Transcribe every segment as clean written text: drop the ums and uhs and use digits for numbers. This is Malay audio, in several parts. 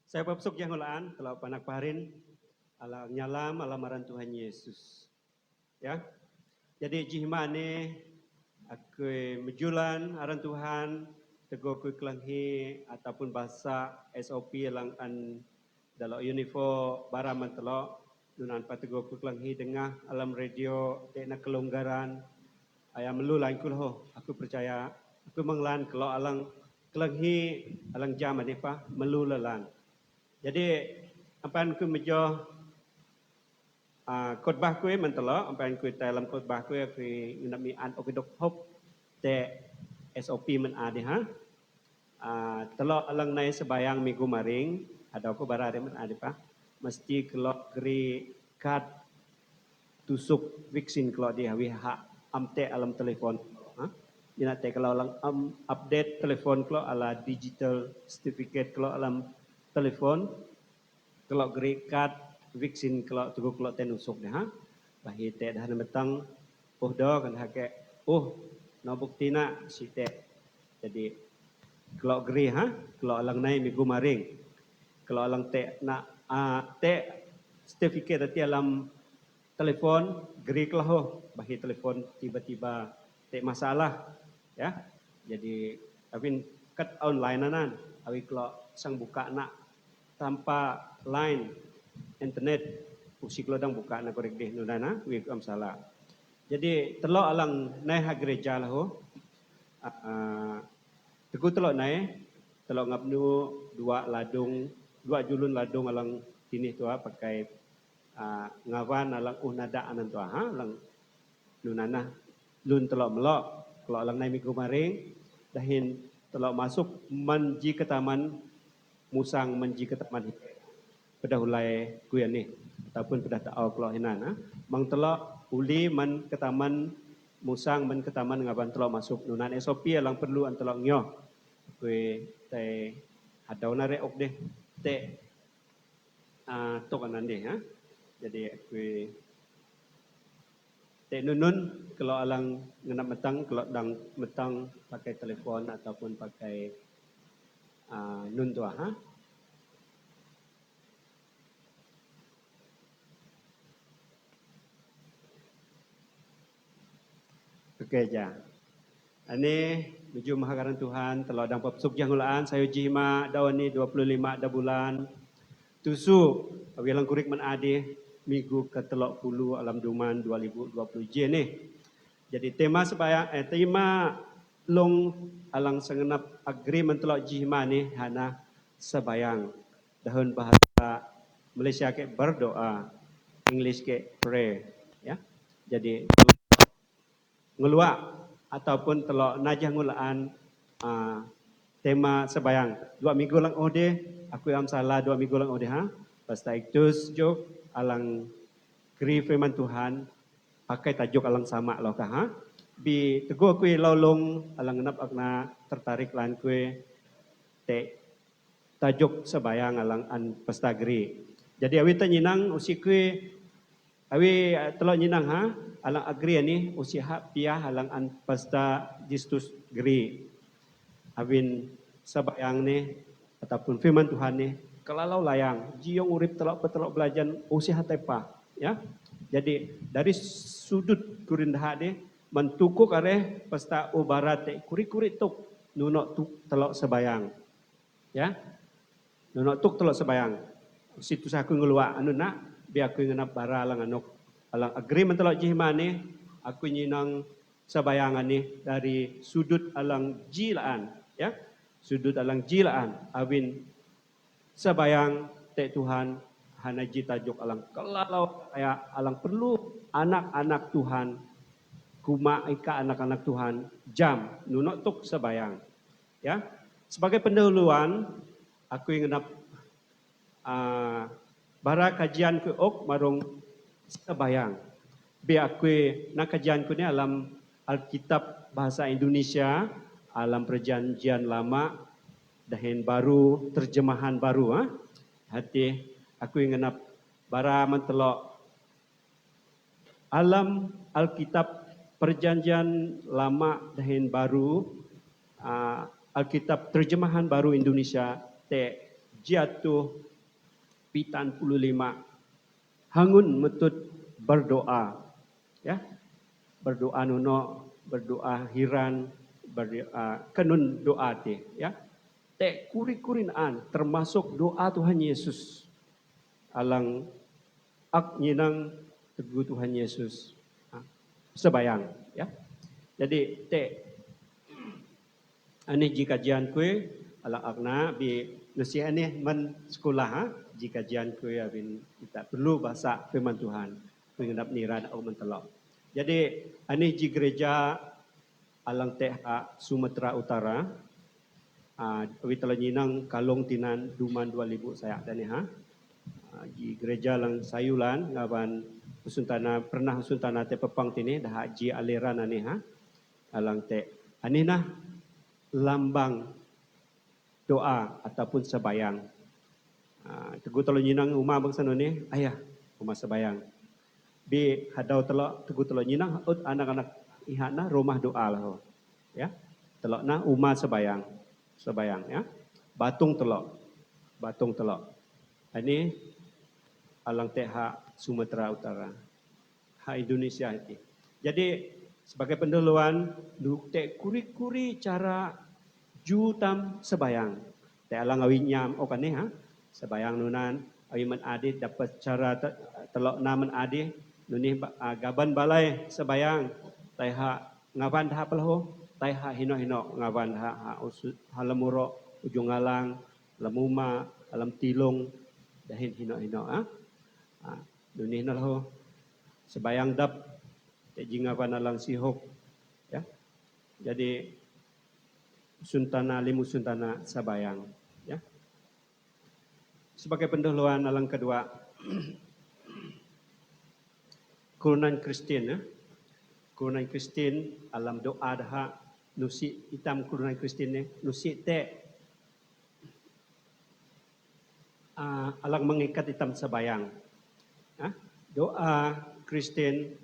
Saya papsuk yang hulaan kalau panak paharin ala nyalam alamaran Tuhan Yesus. Ya. Jadi jihma ni aku mejulan aran Tuhan tegur ku kelanghi ataupun bahasa SOP lang an dalam uniform baraman telok nunan pategur ku kelanghi dengah alam radio tekna kelonggaran ayam melu lain kulho aku percaya aku menglan kalau alang kelanghi alang jam ade pa melu lelan. Jadi ampan ku mejo khotbah ku mentelo ampan ku dalam khotbah ku nak mi an okidok hop te SOP men ade ha. Telo alang nai sebayang minggu maring ada aku barade men ade pa mesti kelok geri kad tusuk vaksin kelok dia wi hak amte alam telefon ha. Ina te kalau alang update telefon kelok ala digital certificate kelok alam telefon kelok geri kad vaksin kelok tugu kelok tenusuk dah ha. Bahi te dah metang do kan hake no bukti nak si te. Jadi kelok geri ha kelok alang nai minggu maring kelok alang te nak te certificate ati alam telefon geri kelah bahi telefon tiba-tiba te masalah ya. Jadi tapi kat online anan awi kelok sang buka nak tanpa line internet usi kelodang buka nak korek deh nunana wi am salah. Jadi telok alang nai ha gereja lahu teku telok nai telok ngapnu dua julun ladung alang tinih tua pakai ngawan alang nada anan tua ha alang nunana lun telok melok kelok alang nai minggu maring dahin telok masuk menji ke taman musang menji ke taman pedah ulai kuyan ni ataupun pedah taau kelok hinan ha mang telok uli man ke taman musang man ke taman ngaban telok masuk nunan SOP alang perlu an telok nyoh kue te hadau nare ok deh te tok anan deh ha. Jadi kue te nunun kalau alang ngenap metang kalau dang metang pakai telefon ataupun pakai nun tua ha. Okey ja. Ani menuju mahakaran Tuhan telah dang papsuk jangulaan saya jima dawan ni 25 da bulan tusu awilang kurik man ade minggu ke-30 alam duman 2020 je ni. Jadi tema long alang sengenap agreement telok jihma ni hana sebayang dahun bahasa Malaysia ke berdoa, English ke pray ya. Jadi ngeluak ataupun telok najah ngulaan tema sebayang 2 minggu lang ode aku am salah 2 minggu lang ode ha. Pasta iktus jok alang kri firman Tuhan pakai tajuk alang sama lo ka ha. Bi teguh aku lolong alang ngenap akna tertarik lan kue te tajuk sebayang alang an pesta gri. Jadi awi nyinang usi kue awi telok nyinang ha alang agri ni usi hak piah alang an pesta Kristus gri. Awin sebayang ni ataupun firman Tuhan ni kelalau layang jiong urip telok belajar usi hatepa ya. Jadi dari sudut kurindah ni mentukuk areh pesta ubarat kuri-kuri tuk nunok tuk telok sebayang. Ya. Nunok tuk telok sebayang. Situ aku ngeluak anu nak bi aku ngenap bara alang anok alang agreement telok jihma ni aku nyinang sebayangan ni dari sudut alang jilaan ya. Sudut alang jilaan awin sebayang te Tuhan hana ji tajuk alang kalau ya alang perlu anak-anak Tuhan kuma ika anak-anak Tuhan jam nunok tuk sebayang ya. Sebagai pendahuluan aku ngenap bara kajian ku ok marung sebayang. Bi aku nak kajian ku ni alam Alkitab bahasa Indonesia, alam perjanjian lama, dahin baru, terjemahan baru ha. Hati aku ngenap bara mentelok alam Alkitab perjanjian lama dahin baru Alkitab Terjemahan Baru Indonesia te jatuh pitan puluh lima hangun metut berdoa, ya, berdoa nuno, berdoa hiran, berdoa kenun doa te, ya, te kurin termasuk doa Tuhan Yesus alang ak nyinang teguh Tuhan Yesus sebayang, ya. Jadi te ani jika kajian kue alang akna bi nusi ani men sekolah jika kajian kue abin kita perlu bahasa firman Tuhan mengendap niran au mentelok. Jadi ani di gereja alang teh Sumatera Utara witala nyinang kalong tinan duman 2000 saya dan di gereja lang sayulan ngaban usuntana pernah usuntana te pepang tini dah ji aliran ani alang te ani nah lambang doa ataupun sebayang. Teguh tolo nyinang umah bangsa ni ayah rumah sebayang. Bi hadau telo teguh tolo nyinang anak-anak ihana rumah doa lah. Ya. Telo na umah sebayang. Sebayang ya. Batung telo. Ini alang teha Sumatera Utara. Indonesia itu. Jadi sebagai pendahuluan, te kuri-kuri cara jutam sebayang. Te alang awinyam okane sebayang nunan awi men adi dapat cara telok namen adi nunih gaban balai sebayang taiha ngaban dah pelho taiha hino-hino ngaban halamuro ujung alang lamuma alam tilung dahin hino-hino nunih nalho sebayang dap te jingaban alang sihok, ya. Jadi limu suntana sabayang, ya. Sebagai pendahuluan alang kedua kurunan Kristen, ya. Kurunan Kristen alam doa dah nusi hitam kurunan Kristen ni nusi te alang mengikat hitam sabayang. Doa Kristen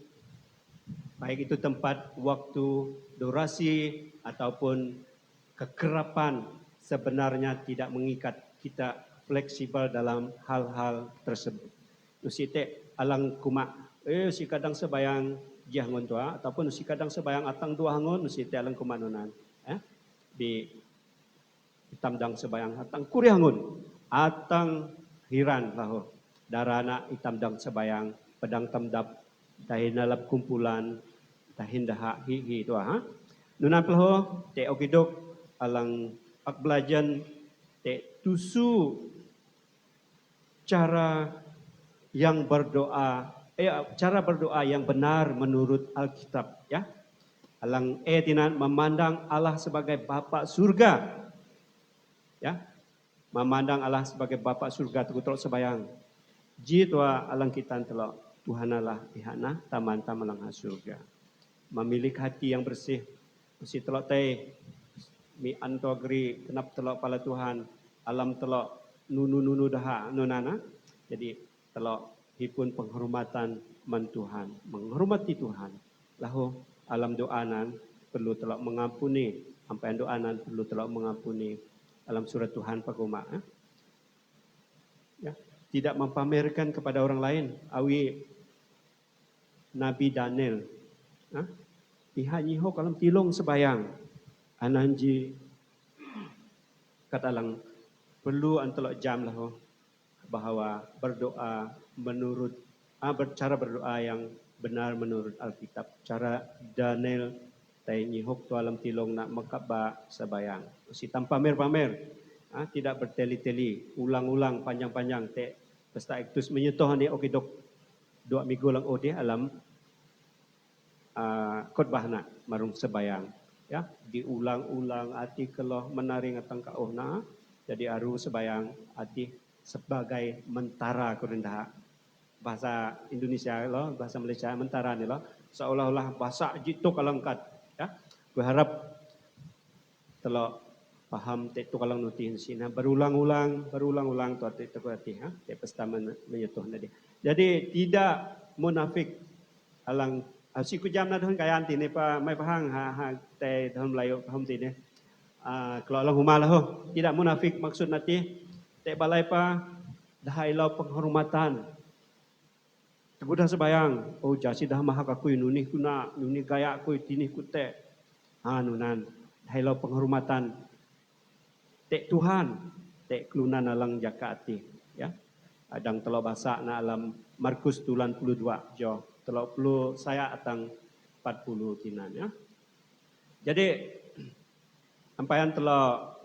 baik itu tempat, waktu, durasi ataupun kekerapan sebenarnya tidak mengikat, kita fleksibel dalam hal-hal tersebut. Usite alang kuma si kadang sebayang jihangon tua ataupun si kadang sebayang atang dua hangon usite alang kumanunan di hitam sebayang atang kurihangun atang hiran laho darana hitam dang sebayang pedang tamdap dahin nalap kumpulan dahin daha hi tu nunan pelho te okidok alang akbelajan te tusu cara yang berdoa cara berdoa yang benar menurut Alkitab, ya. Alang tinan memandang Allah sebagai Bapa surga, ya. Memandang Allah sebagai Bapa surga tukutrok sebayang ji tua alang kitan telok Tuhan Allah ihana taman-taman lang surga. Memiliki hati yang bersih. Mesti telok teh mi anto geri kenap telok pala Tuhan. Alam telok nunu daha nunana. Jadi telok hipun penghormatan man Tuhan. Menghormati Tuhan. Lahu alam doanan perlu telok mengampuni. Sampai doanan perlu telok mengampuni. Alam surat Tuhan paguma. Ya. Tidak mempamerkan kepada orang lain. Awi Nabi Daniel, pihak nyiho kalam tilong sebayang, ananji katalang perlu antelok jam lah bahwa berdoa menurut cara berdoa yang benar menurut Alkitab. Cara Daniel tai nyihok tu alam tilong nak mekaba sebayang. Si tanpa pamer-pamer, tidak berteli-teli, ulang-ulang panjang-panjang te pesta iktus menyentuh ni okidok 2 minggu lang ode alam khotbahna marung sebayang, ya, diulang-ulang ati keloh menaring atang kaohna jadi aru sebayang ati sebagai mentara kurindah bahasa Indonesia lo bahasa Malaysia mentara ni lo seolah-olah bahasa jitu kalangkat, ya. Berharap telo paham tu kalang nuti sini berulang-ulang tu ati te pesta menyentuh nadi. Jadi tidak munafik alang si ku jam na dhon kayan tini pa mai pahang te dhon layo paham tini kalau alang humalah ho, tidak munafik maksud nanti, tek balai pa, dah ilau penghormatan. Teguh dah sebayang, oh jasi dah mahak aku nuni kuna, nuni gaya aku tini ku tek. Nunan, dah ilau penghormatan. Tek Tuhan, tek kelunan alang jaka ati, ya. Adang telok basak na alam Markus tulan 22 jo, telok puluh saya atang 40 kinan, ya. Jadi ampayan telok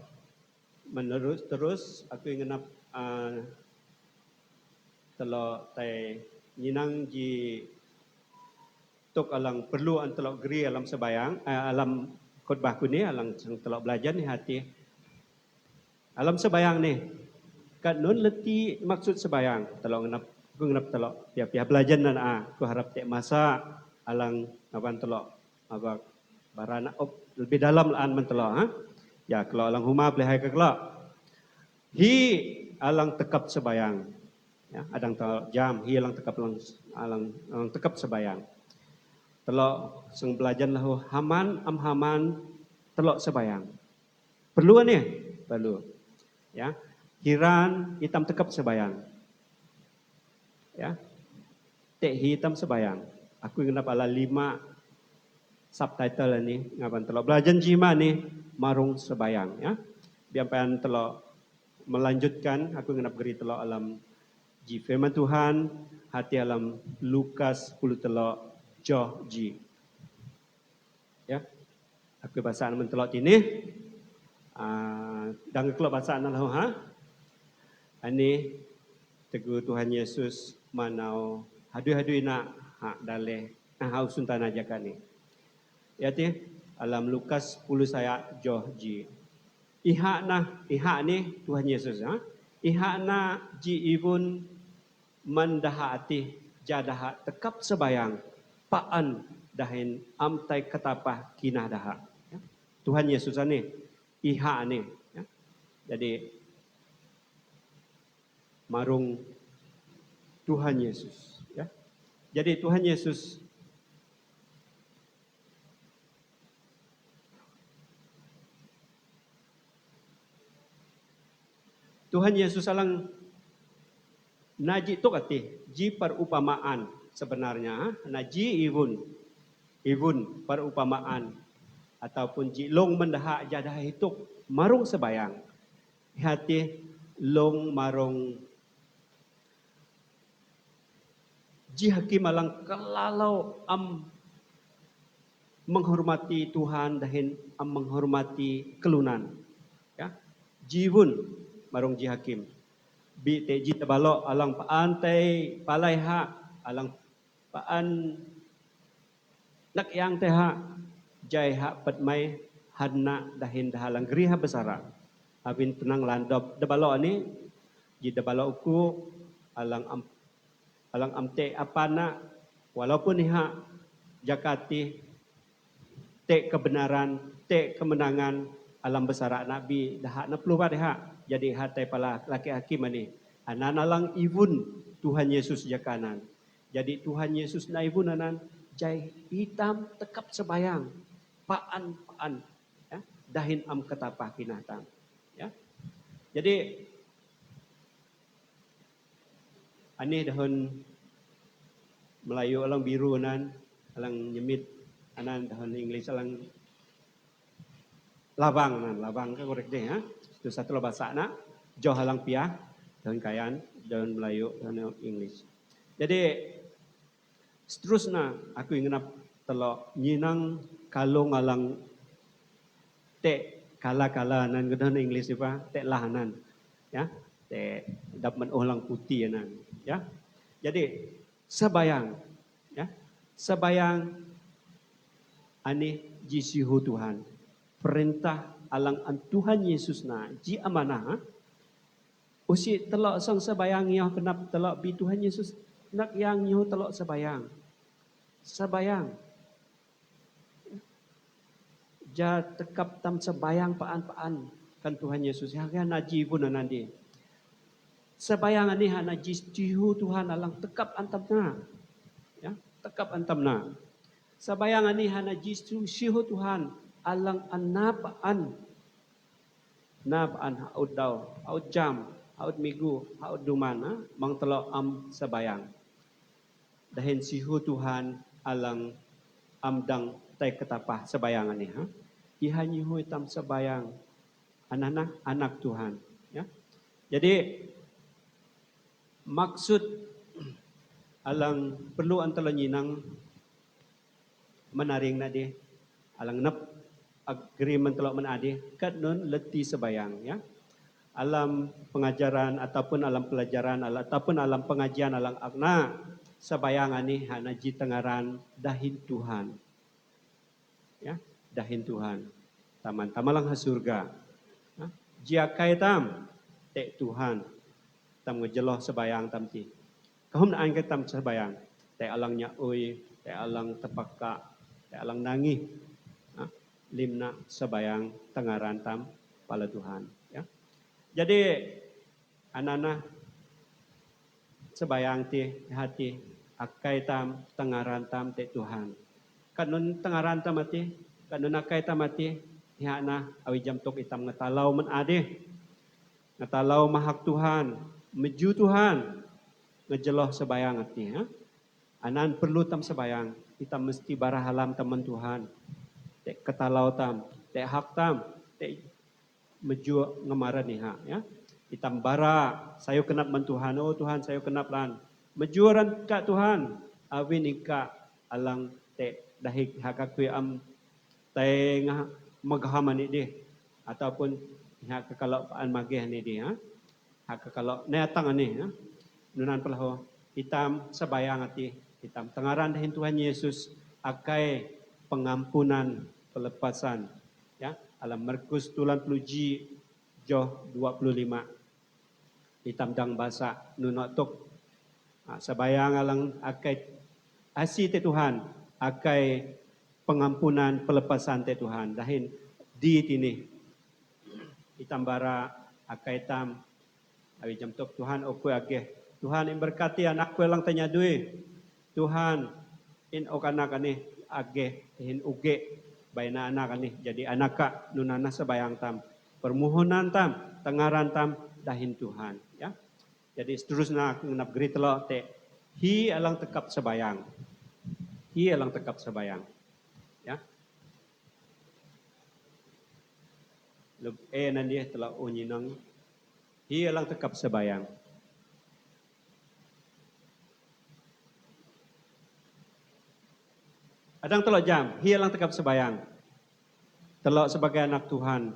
menerus terus aku ingat telok tai nyinang ji tok alang perlu an telok geri alam sebayang alam khotbah ku ni alang telok belajar ni hati alam sebayang ni kat nun leti maksud sebayang telok ngenap telok pihak belajar nan aku harap tek masa alang awan telok abak barana lebih dalam laan mentelok ya kalau alang huma boleh hai kelak hi alang tekap sebayang ya adang telok jam hi alang tekap alang tekap sebayang telok seng belajar lahu haman telok sebayang perlu ni perlu ya hiran hitam tekap sebayang ya tek hitam sebayang aku ingat ala 5 subtitle ni ngapan telok belajar jima ni marung sebayang ya biampan telok melanjutkan aku ingat beri telok alam ji firman Tuhan hati alam Lukas 10 telok joh ji ya aku bahasa men telok ini dan kelok bahasa lahu ani teguh Tuhan Yesus manau hadu-hadu ina dale hausun tanah jaka ni ya ti alam Lukas 10 saya joh ji iha ni Tuhan Yesus iha na ji ibun mandahati jadaha tekap sebayang paan dahin amtai ketapah kinah daha ya. Tuhan Yesus ni iha ni ya. Jadi marung Tuhan Yesus ya. Jadi Tuhan Yesus alang naji tok ati ji perumpamaan sebenarnya naji ibun perumpamaan ataupun ji long mendaha jadah hituk marung sebayang hati long marung ji hakim alang kalalau menghormati Tuhan dahin menghormati kelunan ya jibun marung ji hakim bi te ji tabalok alang paan tai palai alang paan nak yang te jai pat mai hadna dahin dahalang griha besara abin tenang landop debalok ni ji debalok uku alang amte apana walaupun jakati te kebenaran te kemenangan alam besara nabi dah na puluh jadi hatai pala laki hakim ni ananalang ibun Tuhan Yesus jakanan jadi Tuhan Yesus na ibun anan jai hitam tekap sebayang paan ya dahin am ketapah kinatan ya jadi ani dahun Melayu alang biru anan alang nyemit anan dahun English alang labang kan korek deh itu satu bahasa na jauh halang piah dan kayan dan Melayu dan English. Jadi seterusnya aku ingin telok nyinang kalung alang te kala nan kedan English apa te lahanan ya te dap menulang putih nan ya. Jadi sebayang ani jisihu Tuhan perintah alang an Tuhan Yesus na ji amanah usi telok sang sebayang nyoh kenap telok bi Tuhan Yesus nak yang nyoh telok sebayang ja tekap tam sebayang paan kan Tuhan Yesus ya kan naji pun nanti sebayang ani hana jihu Tuhan alang tekap antamna ya tekap antamna sebayang ani hana jihu Tuhan alang anapaan nab an haud dau, haud jam, haud minggu, haud duman, mang telok sebayang. Dahin sihu Tuhan alang amdang tai ketapah sebayangan ni. Iha nyihu hitam sebayang anak Tuhan. Ya. Jadi maksud alang perlu antara nyinang menaring nadi alang nap agreement telok menadi kat nun leti sebayang ya. Alam pengajaran ataupun alam pelajaran ataupun alam pengajian alang akna sebayangan ni hana ji tengaran dahin Tuhan. Ya, dahin Tuhan. Taman tamalang ha surga. Ya. Jia kai tam tek Tuhan. Tam ngejeloh sebayang tam ti. Kahum naan ke tam sebayang. Tek alang nya'ui, tek alang tepaka, tek alang nangih. Ya. Limna sebayang tengaran tam pala Tuhan. Ya. Jadi anana sebayang ti hati akai tam tengaran tam tek Tuhan. Kanun tengaran tam mati, kanun akai tam mati, ihana awi jam tok itam ngetalau men ade. Ngetalau mahak Tuhan, meju Tuhan, ngejeloh sebayang hati. Ha? Anan perlu tam sebayang, kita mesti barahalam teman Tuhan. Tek ketalau tam, tek hak tam, tek meju ngemaran ni ha. Ya? Itam bara, sayo kenap man Tuhan, oh Tuhan sayo kenap lan. Mejuaran ka Tuhan, awin ika alang tek dahik hakakui tay nga maghaman ni di ataupun hak kalau paan magih ni di ha hak kalau netang ani ha nunan pelaho hitam sebayang ati hitam tengaran dahin Tuhan Yesus akai pengampunan pelepasan ya alam Markus tulan peluji joh 25 hitam dang basa nunok tok sebayang alang akai asi te Tuhan akai pengampunan pelepasan te Tuhan dahin di tini itambara akai tam awi jam tok Tuhan oku ageh Tuhan yang berkati anakku lang tanya dui Tuhan in ok anak ani ageh hin uge baina anak ani jadi anaka nunana sebayang tam permohonan tam tengaran tam dahin Tuhan ya jadi seterusnya ngenap geri telo te hi alang tekap sebayang hi alang tekap sebayang ya lub nanti telah unyinang hi alang tekap sebayang adang telok jam hi alang tekap sebayang telok sebagai anak Tuhan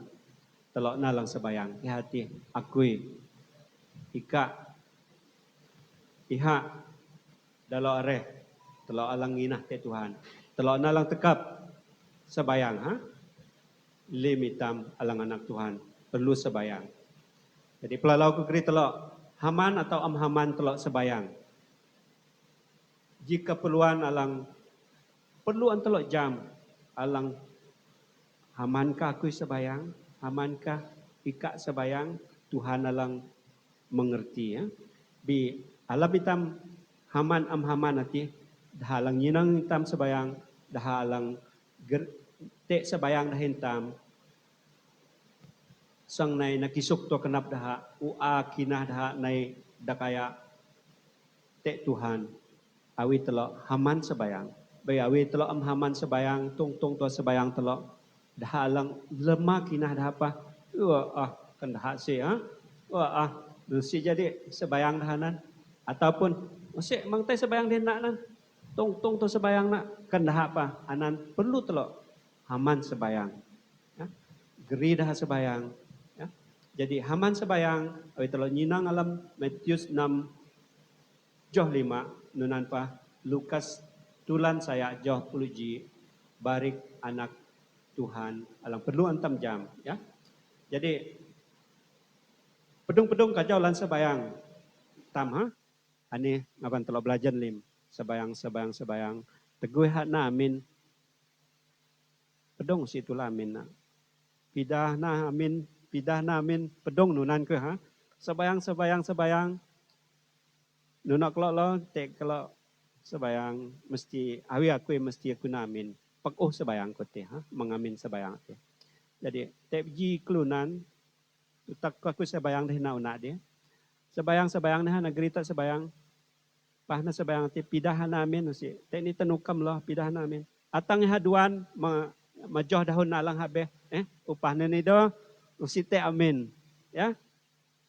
telok nalang sebayang di hati akui ika iha dalok areh telok alang nginah te Tuhan telok nalang tekap sebayang ha limitam alang anak Tuhan perlu sebayang. Jadi pelalau kekeri telok haman atau amhaman telok sebayang. Jika perluan alang perluan telok jam alang hamankah aku sebayang, hamankah ika sebayang Tuhan alang mengerti ya. Bi alam hitam haman amhaman nanti dah alang nyinang hitam sebayang dah alang tek sebayang dah hintam sang nai nakisuk to kenap dah ua kinah dah nai dakaya tek Tuhan awi telok haman sebayang bai awi telok haman sebayang tung to sebayang telok dah alang lemah kinah dah apa kan dah si ha si jadi sebayang dahanan ataupun si mang tai sebayang dia nak nan tung to sebayang nak kan dah apa anan perlu telok haman sebayang. Ya. Geri dah sebayang. Ya. Jadi haman sebayang. Awi telok nyinang alam Matius 6 joh 5. Nunan pa Lukas tulan saya joh puluji. Barik anak Tuhan. Alang perlu antam jam. Ya. Jadi pedung-pedung kajau lan sebayang. Tam ha. Ani ngaban telok belajar lim. Sebayang. Teguh hak na amin. Pedong si itulah amin na. Pidah na amin pedong nunan ke ha. Sebayang. Nunak kelok lo tek kelok sebayang mesti awi aku mesti aku na amin. Pakuh sebayang ko te ha, mengamin sebayang te. Jadi tek ji kelunan Tutak ko ako sebayang deh nauna dia. Sebayang nah nagrita sebayang. Pahna sebayang ti pidahan namin si tekni tenukam loh pidahan namin. Atang haduan majoh dahon nalang habe upahna ni do usite amin. Ya.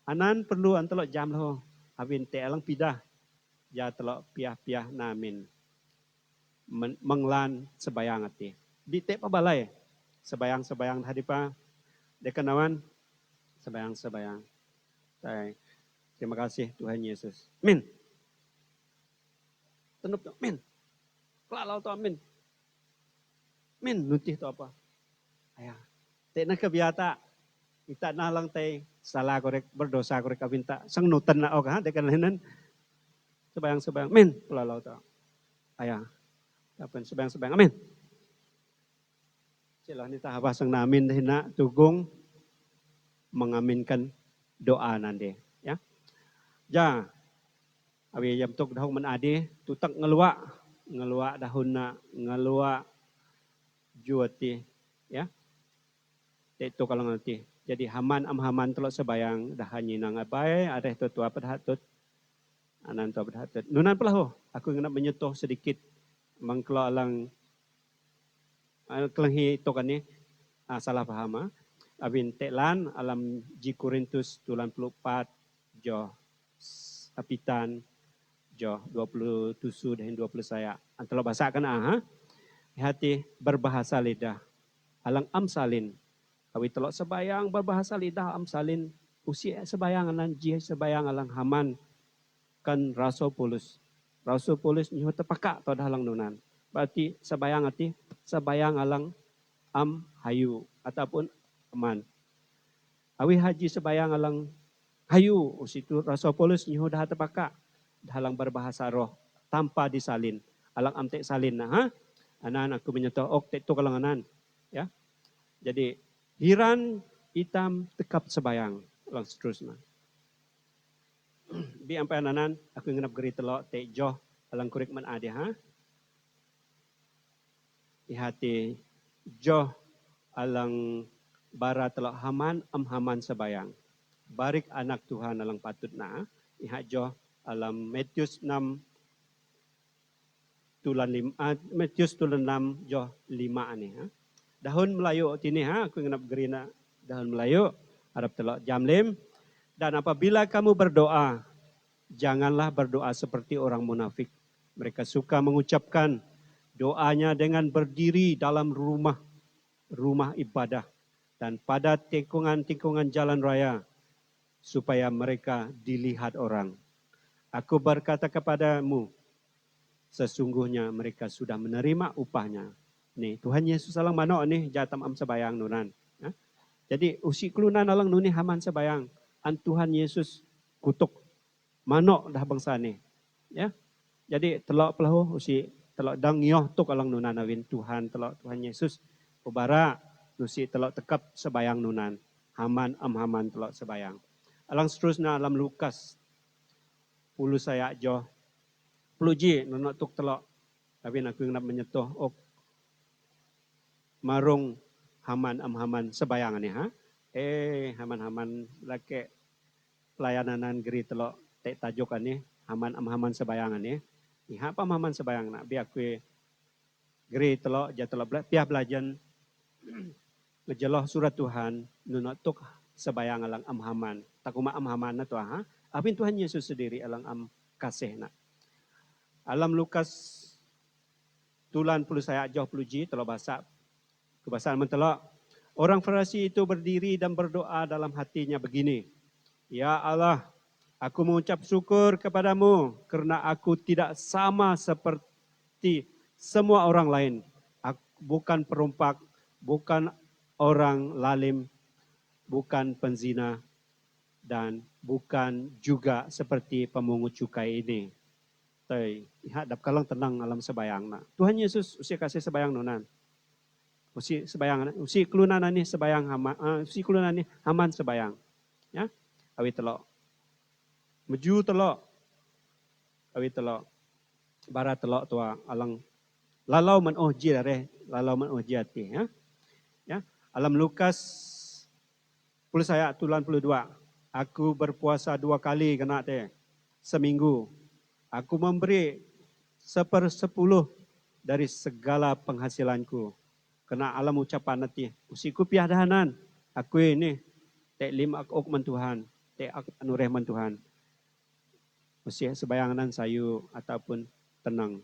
Anan perlu antelok jam loh. Awin te alang pidah. Ya telok piah-piah namin. Menglan sebayang ati. Di te pa balai. Sebayang hadipa dekanawan sebayang. Terima kasih Tuhan Yesus. Amin. Tenup tu, amin. Kelalau tu amin. Amin, nuntih tu apa? Ayah. Te nak kebiata. Kita nalang te salah korek berdosa korek kabinta. Sang nutan na ok ha dekananan. Sebayang. Amin. Kelalau tu. Ayah. Kapan sebayang. Amin. Sila ni tahabasang namin hina tugung mengaminkan doa nanti. Ya. Ja. Awi jam tuk dahong menade tutak ngeluak dahun na ngeluak juati ya. Itu kalau nanti. Jadi haman telok sebayang dahanyi nang abai ada itu tua pedhatut. Anan tua pedhatut. Nunan pelahu aku nak menyentuh sedikit mengkelo alang kelenghi itu kan ni salah paham. Abin teklan alam Ji Korintus tulan 4 jo apitan jo 27 dan 20 saya. Antara bahasa kan hati berbahasa lidah. Alang amsalin. Kawi telok sebayang berbahasa lidah amsalin. Usia sebayang anan ji sebayang alang haman. Kan Rasul Paulus. Rasul Paulus nyu tepaka to dalang nunan. Berarti sebayang alang hayu ataupun aman. Awi haji sebayang alang hayu. Usitu Rasul Paulus nyu dah tepaka. Dalang berbahasa roh tanpa disalin. Alang amtek salin nah. Anan aku menyentuh tek tu kalanganan. Ya. Jadi hiran hitam tekap sebayang. Lang seterusnya. Bi ampai anan aku ngenap geri telok tek joh alang kurik man ade Ihati joh alang bara telok haman haman sebayang. Barik anak Tuhan alang patut na. Ihat joh alam Matius 6 tulan 6 joh 5 ni Dahun Melayu tini aku ngenap gerina dahun Melayu harap telok jam 5. Dan apabila kamu berdoa, janganlah berdoa seperti orang munafik. Mereka suka mengucapkan doanya dengan berdiri dalam rumah ibadah dan pada tikungan jalan raya supaya mereka dilihat orang. Aku berkata kepadamu, sesungguhnya mereka sudah menerima upahnya. Nih, Tuhan Yesus alang manok nih jatam sebayang nunan. Ya. Jadi usi kelunan alang nuni haman sebayang. An Tuhan Yesus kutuk manok dah bangsa nih. Ya. Jadi telok pelahu usi telok dang nyoh tuk alang nunan awin Tuhan Yesus. Ubara usi telok tekap sebayang nunan. Haman telok sebayang. Alang seterusnya alam Lukas. Pulu saya joh. Peluji nunok tuk telok. Tapi aku nak menyetuh marung haman sebayang ni haman laki pelayanan geri telok tek tajuk ni haman sebayang ni. Iha apa haman sebayang nak bi aku geri telok telok piah belajan ngejeloh surat Tuhan nunok tuk sebayang alang haman. Takuma haman na tu Apin Tuhan Yesus sendiri alang kasih nak. Alam Lukas tulan puluh saya jauh peluji telok bahasa kebahasaan mentelok. Orang Farisi itu berdiri dan berdoa dalam hatinya begini. Ya Allah, aku mengucap syukur kepadamu karena aku tidak sama seperti semua orang lain. Aku bukan perompak, bukan orang lalim, bukan penzina, dan bukan juga seperti pemungut cukai ini. Tapi hadap kalang tenang alam sebayang nak. Tuhan Yesus usia kasih sebayang nunan. Usi sebayang, usi kelunan ni sebayang usi kelunan ni haman sebayang. Ya, awi telok. Meju telok. Awi telok. Barat telok tua alang lalau man lalau man hati ya. Ya, alam Lukas Puluh saya tulan puluh dua. Aku berpuasa 2 kali kena teh seminggu. Aku memberi 1/10 dari segala penghasilanku. Kena alam ucapan nanti. Usiku piadahanan. Aku ini tek lima ok mentuhan. Tek anureh mentuhan. Usia sebayangan sayu ataupun tenang.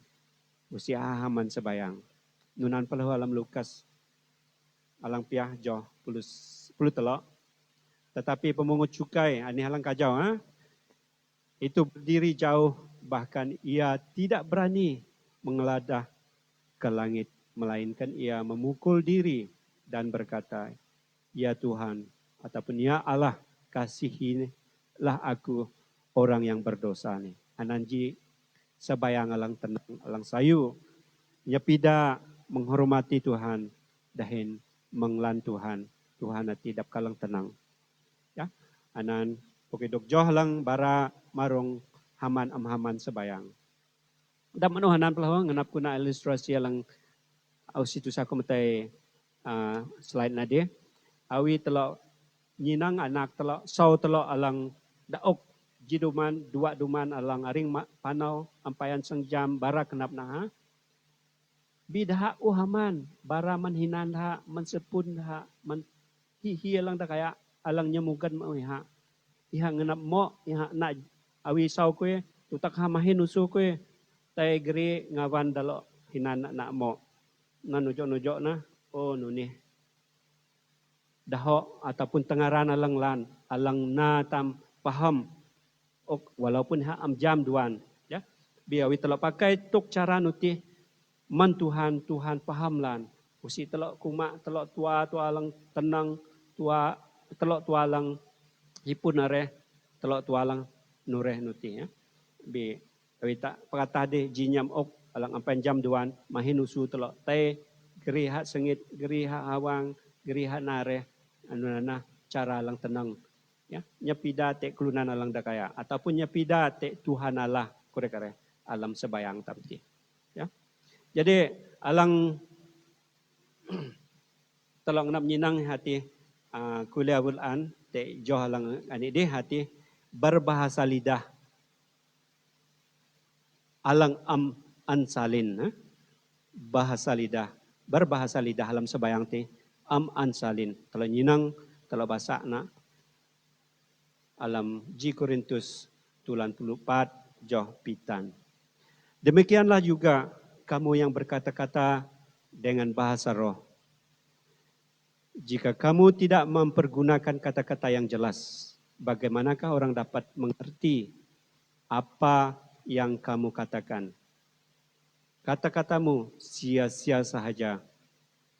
Usia haman sebayang. Nunan pelahu alam Lukas. Alang piah joh puluh telok. Tetapi pemungut cukai, ini halang kajau. Itu berdiri jauh, bahkan ia tidak berani mengeladah ke langit. Melainkan ia memukul diri dan berkata, ya Tuhan, ataupun ya Allah, kasihilah aku orang yang berdosa ni. Ananji sebayang alang tenang, alang sayu. Nyepida menghormati Tuhan, dahin menglan Tuhan. Tuhan tidak kalang tenang. Ya, anan pokidok joh lang bara marong haman haman sebayang. Dan manuhanan pelawang ngenap kuna ilustrasi lang au situ saku metai slide nade. Awi telok nyinang anak telok sau telok alang daok jiduman dua duman alang aring panau ampayan sengjam bara kenap nah. Bidha uhaman bara manhinan ha mensepun ha man hihi lang da kaya alang nyemugan mo ha. Iha ngenap mo, iha na awi saw ko tutak hamahin uso ko tay geri ngawan dalo hinana na mo. Nanujo-nujo na, oh nuni. Daho ataupun tengaran alang lan, alang na tam paham. Ok, walaupun ha am jam duan. Ya, biawi telo pakai tuk cara nuti man Tuhan paham lan. Usi telo kuma, telo tua lang tenang, telo tua lang hipun are telok tualang nureh nuti ya. Bi wita pakata de jinyam ok alang ampan jam duan mahinusu telok te geriha sengit geriha awang geriha nare anuna cara alang tenang ya nyepida te kelunan alang dakaya ataupun nyepida te Tuhan Allah kore-kore alam sebayang tamti ya. Jadi alang telok nap nyinang hati kuliah bulan te joh alang ani de hati berbahasa lidah alang ansalin bahasa lidah berbahasa lidah alam sebayang te ansalin kalau nyinang kalau bahasa na alam Ji Korintus tulan 4 joh pitan. Demikianlah juga kamu yang berkata-kata dengan bahasa roh. Jika kamu tidak mempergunakan kata-kata yang jelas, bagaimanakah orang dapat mengerti apa yang kamu katakan? Kata-katamu sia-sia sahaja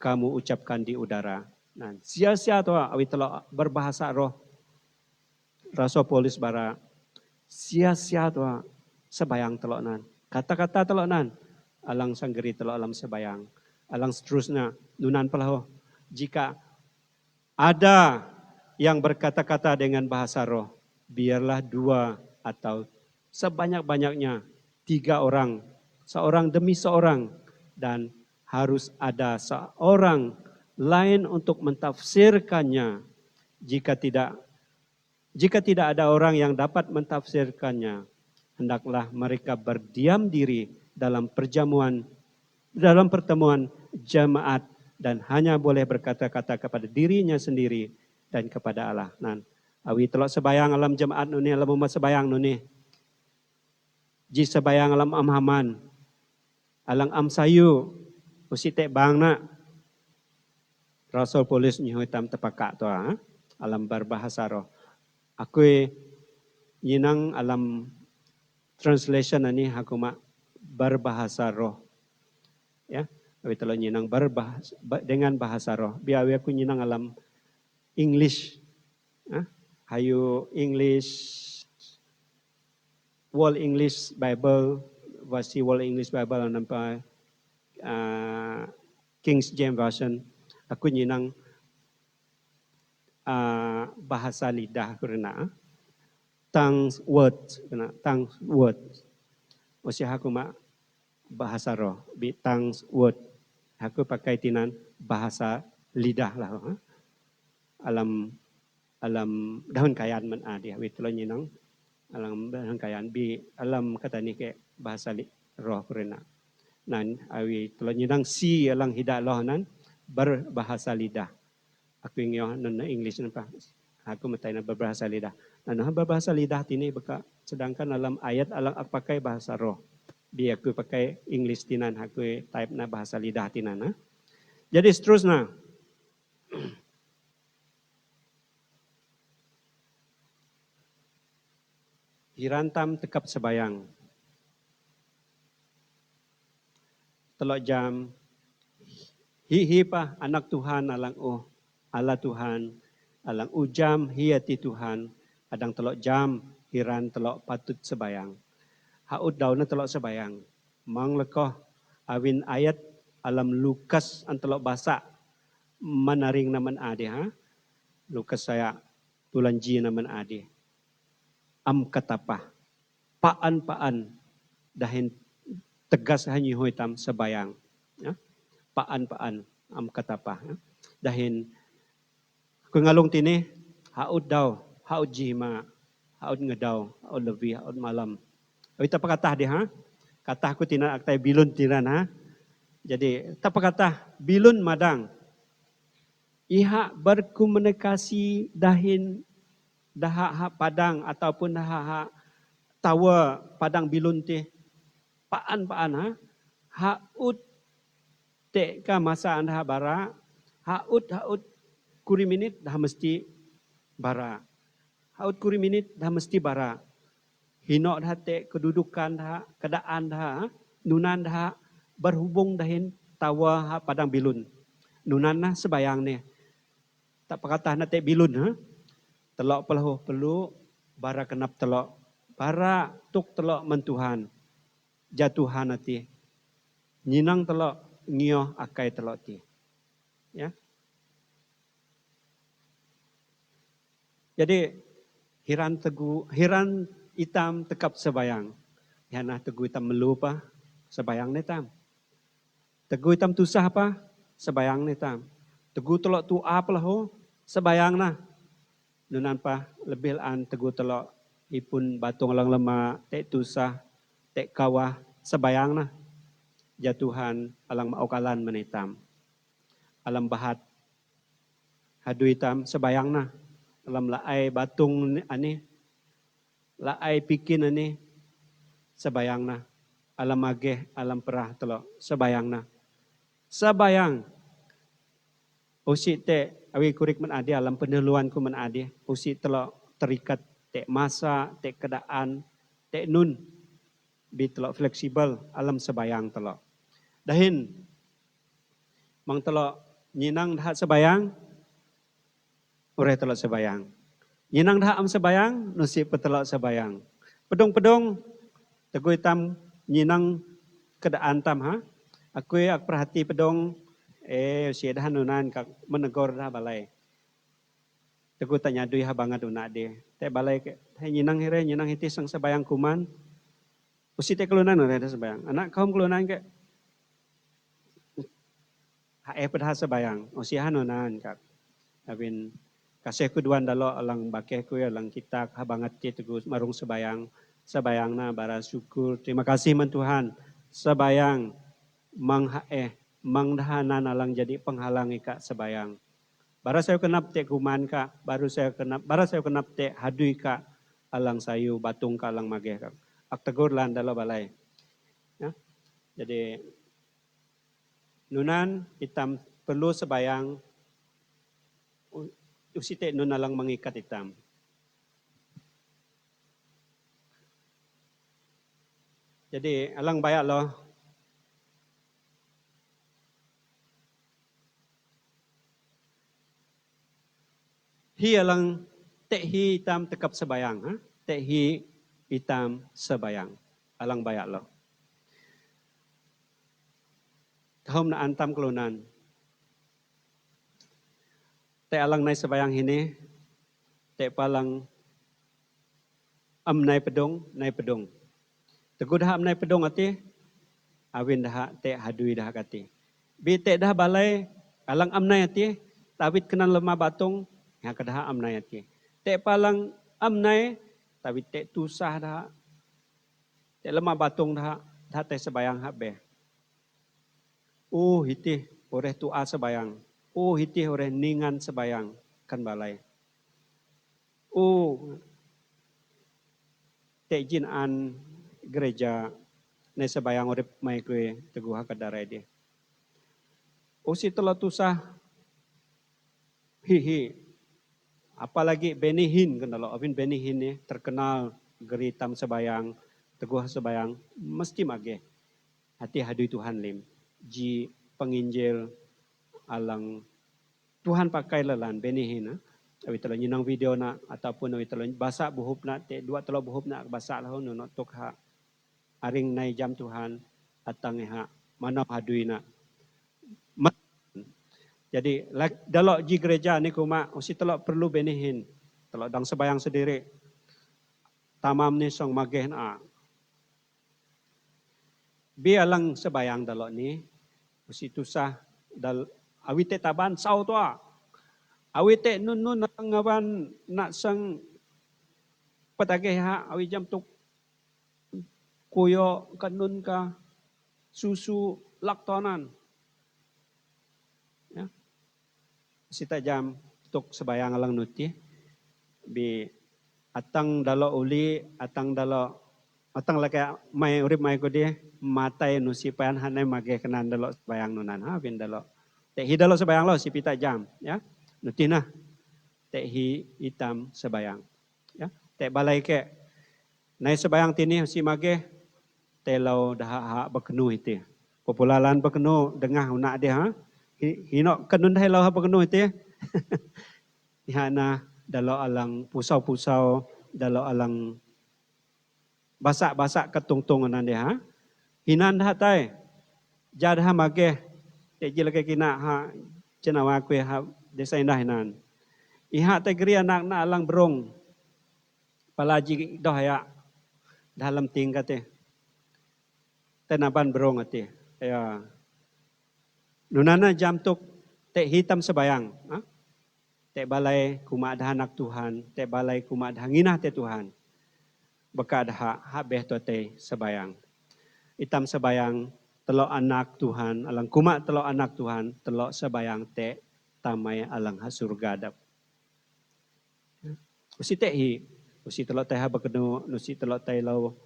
kamu ucapkan di udara. Nah, sia-sia tu awi telok berbahasa roh. Rasul Paulus bara sia-sia tu sebayang telok nan. Kata-kata telok nan alang sanggeri telok alam sebayang. Alang seterusnya nunan pelahu. Jika ada yang berkata-kata dengan bahasa roh, biarlah 2 atau sebanyak-banyaknya 3 orang, seorang demi seorang, dan harus ada seorang lain untuk mentafsirkannya. Jika tidak ada orang yang dapat mentafsirkannya, hendaklah mereka berdiam diri dalam pertemuan jemaat dan hanya boleh berkata-kata kepada dirinya sendiri dan kepada Allah. Nan, awi telok sebayang alam jemaat nuni alam umat sebayang nuni. Ji sebayang alam amhaman. Alang sayu usitek bang na. Rasul Paulus nyihutam tepakak tu alam berbahasa roh. Aku nyinang alam translation ani aku mak berbahasa roh. Ya. Awi telo nyinang dengan bahasa roh. Biar aku nyinang alam English. Hayu English, World English Bible, versi World English Bible nampak King James Version. Aku nyinang bahasa lidah karena tongues word. Usia aku mak bahasa roh, tongues word. Aku pakai tinan bahasa lidah lah. Alam alam daun kayan man adi awi telo nyinang alam daun kayan bi alam kata ni ke bahasa roh kurena nan awi telo nyinang si alang hida loh nan berbahasa lidah aku ingin non English nampa aku matai na berbahasa lidah nan berbahasa lidah tini beka sedangkan dalam ayat alang aku pakai bahasa roh bi aku pakai English tinan aku type na bahasa lidah tinan ha? Jadi seterusnya hirantam tekap sebayang. Telok jam hihi pa anak Tuhan alang ala Tuhan alang ujam hiati Tuhan adang telok jam hiran telok patut sebayang. Haud daun telok sebayang. Mang lekoh awin ayat alam Lukas an telok basa manaring naman ade ha. Lukas saya tulanji naman ade. Am katapah paan dahin tegas hanyi tam sebayang ya paan am katapah ya? Dahin kungalong tini haud daw haud jima haud ngedaw haud levi haud malam awita pakatah dia ha katah ku tina aktai bilun tiran ha jadi tapakatah bilun madang iha berkomunikasi dahin daha padang ataupun daha tawa padang bilun ti paan ha haud te ka masa anda bara haud kuri minit dah mesti bara haud kuri minit dah mesti bara hinok dah te kedudukan dah keadaan dah nunan dah berhubung dahin tawa padang bilun nunan nah sebayang ni tak pakatah na te bilun ha telok perlu bara kenap telok bara tuk telok mentuhan jatuhan hati nyinang telok ngioh akai telok ti ya jadi hiran hitam tekap sebayang yana tegu hitam melupa sebayang ni tam tegu hitam tusah apa sebayang ni tam tegu telok tu apa lah sebayang nah nunan pa lebih an tegu telok ipun batung lang lema tek tusah tek kawah sebayang nah jatuhan alang maukalan menitam alam bahat hadu hitam sebayang nah alam laai batung ani laai pikin ani sebayang nah alam mageh alam perah telok sebayang nah sebayang usi te awi kurik men ade alam peneluan ku men ade usi telok terikat tek masa tek keadaan tek nun bi telok fleksibel alam sebayang telok dahin mang telok nyinang dah sebayang ureh telok sebayang nyinang dah am sebayang nusi petelok sebayang pedong teguh hitam nyinang keadaan tam ha aku perhati pedong usia dah nunan kak menegor dah balai teguh tanya dui ha bangat unak de te balai ke nyinang hire nyinang hiti sang sebayang kuman usi te kelunan ureh dah sebayang anak kaum kelunan ke hae pedha sebayang usia nunan kak abin kasih kuduan dalo alang bakeh ku alang kita habangat ti teguh marung sebayang na bara syukur terima kasih man Tuhan sebayang mang hae mang dahanan alang jadi penghalang ika sebayang bara saya kenap te kuman ka bara saya kenap te hadui ka alang sayu batung ka alang mageh ka ak tegur lan dalo balai ya jadi nunan hitam perlu sebayang usite nun alang mengikat hitam. Jadi alang bayak loh. Hi alang tek hi hitam tekap sebayang. Ha? Tek hi hitam sebayang. Alang bayak loh. Tahum na antam kelunan. Tek alang nai sebayang ini. Tek palang am nai pedong. Teguh dah am nai pedong ati. Awin dah tek hadui dah kati. Bi tek dah balai alang am nai ati. Tawit kenan lemah batung. Yang kedah am nai ati. Te palang amnai, tapi te tusah dah. Te lemah batung dah te sebayang habe. Hitih oreh tua sebayang. Hitih oreh ningan sebayang kan balai. Te jin an gereja ne sebayang oreh mai kue teguh kadarai dia. Si telah tusah hihi. Apalagi Benihin kan kalau Avin Benihin ni terkenal geritam sebayang, teguh sebayang, mesti mage. Hati hadui Tuhan lim. Ji penginjil alang Tuhan pakai lelan Benihin. Awi telah nyinang video na ataupun awi telah basak buhup na, dua telah buhup na basak lah no tok ha aring nai jam Tuhan atang ha mana hadui na. Jadi dalok ji gereja ni kuma usi telok perlu Benihin. Telok dang sebayang sendiri. Tamam ni song mageh na. Bialang sebayang dalok ni usi tusah dal awite taban sau toa. Awite nun ngawan nak sang patageh ha awi jam tuk kuyo kanun ka susu laktonan. Ya. Sita jam tuk sebayang alang nuti bi atang dalo uli atang lagi mai urip mai ko dia matai nusipan hanai mage kenan dalo sebayang nunan ha bin dalo te hi dalo sebayang lo si pita jam ya nuti nah te hi hitam sebayang ya te balai ke nai sebayang tini si mage te lau dah ha bekenu ite populalan bekenu dengah unak dia ha hinok kenun dai lau ha bekenu ite ihana dalo alang pusau-pusau dalo alang basak-basak ketungtung anan dia ha hinan dah tai jad ha mage te jilake kina ha cenawa kue ha desain dah hinan iha te geri anak na alang berong palaji doh ya dalam tingkate tenaban berong ate ya nunana jam tuk te hitam sebayang ha? Te balai kuma ada anak Tuhan, te balai kuma ada nginah te Tuhan. Beka ada habeh to te sebayang. Hitam sebayang telok anak Tuhan, alang kuma telok anak Tuhan, telok sebayang te tamai alang ha surga dap. Usi te hi, usi telok te ha bekenu, usi telok te lau